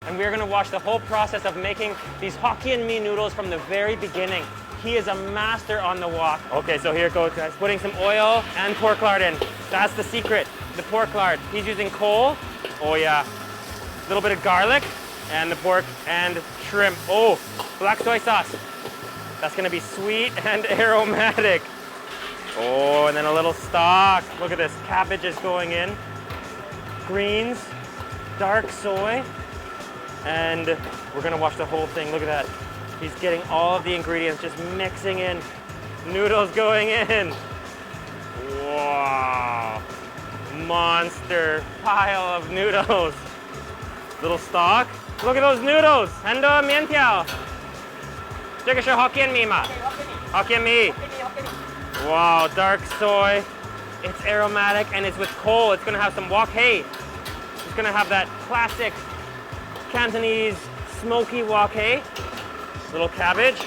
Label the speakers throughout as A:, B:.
A: and we're gonna watch the whole process of making these Hokkien Mee noodles from the very beginning. He is a master on the wok. Okay, so here it goes, guys. Putting some oil and pork lard in. That's the secret, the pork lard. He's using coal. Oh yeah. A little bit of garlic and the pork and shrimp. Oh, black soy sauce. That's gonna be sweet and aromatic. Oh, and then a little stock. Look at this, cabbage is going in. Greens, dark soy, and we're gonna watch the whole thing. Look at that. He's getting all of the ingredients, just mixing in. Noodles going in. Wow. Monster pile of noodles. Little stock. Look at those noodles. Hendo mian tiao. 这个是 Hokkien Mee 吗? Hokkien Mee. Wow, dark soy. It's aromatic and it's with coal. It's gonna have some wok hei. It's gonna have that classic Cantonese smoky wok hei. Little cabbage.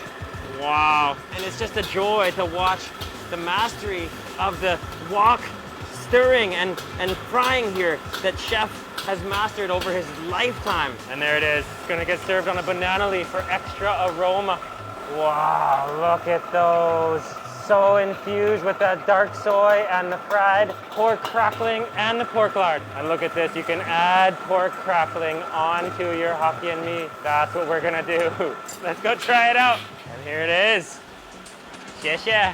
A: Wow. And it's just a joy to watch the mastery of the wok stirring and frying here that chef has mastered over his lifetime. And there it is. It's gonna get served on a banana leaf for extra aroma. Wow, look at those. So infused with that dark soy and the fried pork crackling and the pork lard. And look at this, you can add pork crackling onto your Hokkien Mee. That's what we're gonna do. Let's go try it out. And here it is. 谢谢.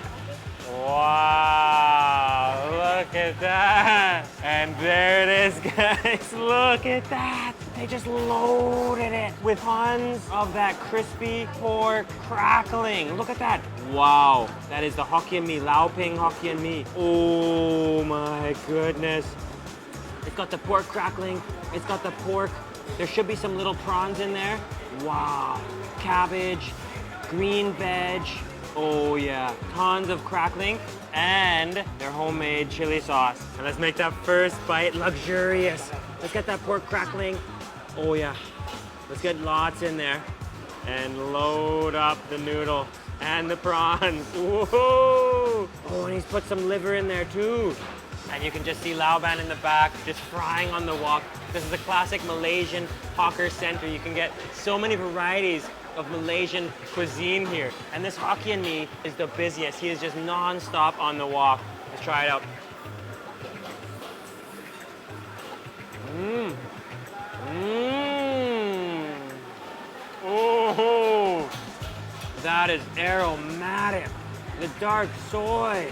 A: Wow, look at that. And there it is, guys. Look at that. They just loaded it with tons of that crispy pork crackling. Look at that. Wow, that is the Hokkien Mee, Lao Ping Hokkien Mee. Oh my goodness. It's got the pork crackling. It's got the pork. There should be some little prawns in there. Wow, cabbage, green veg. Oh yeah, tons of crackling and their homemade chili sauce. And let's make that first bite luxurious. Let's get that pork crackling. Oh yeah, let's get lots in there and load up the noodle and the prawns. Whoa! Oh, and he's put some liver in there too. And you can just see Lao Ban in the back just frying on the wok. This is a classic Malaysian hawker center. You can get so many varieties of Malaysian cuisine here. And this Hokkien Mee is the busiest. He is just non-stop on the wok. Let's try it out. Mmm. Mmm. Oh, that is aromatic. The dark soy.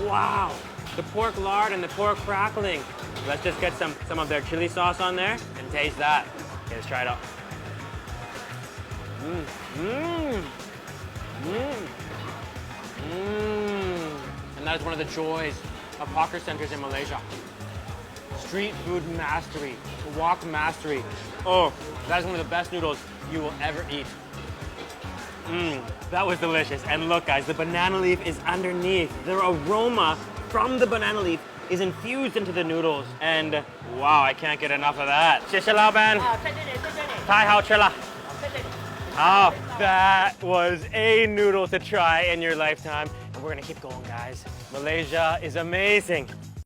A: Wow. The pork lard and the pork crackling. Let's just get some of their chili sauce on there and taste that. Okay, let's try it out. Mmm. Mmm. Mmm. Mmm. And that is one of the joys of hawker centers in Malaysia. Street food mastery, wok mastery. Oh, that is one of the best noodles you will ever eat. Mmm, that was delicious. And look guys, the banana leaf is underneath. The aroma from the banana leaf is infused into the noodles. And wow, I can't get enough of that. 谢谢老板. 太好吃了. Oh, that was a noodle to try in your lifetime. And we're gonna keep going, guys. Malaysia is amazing.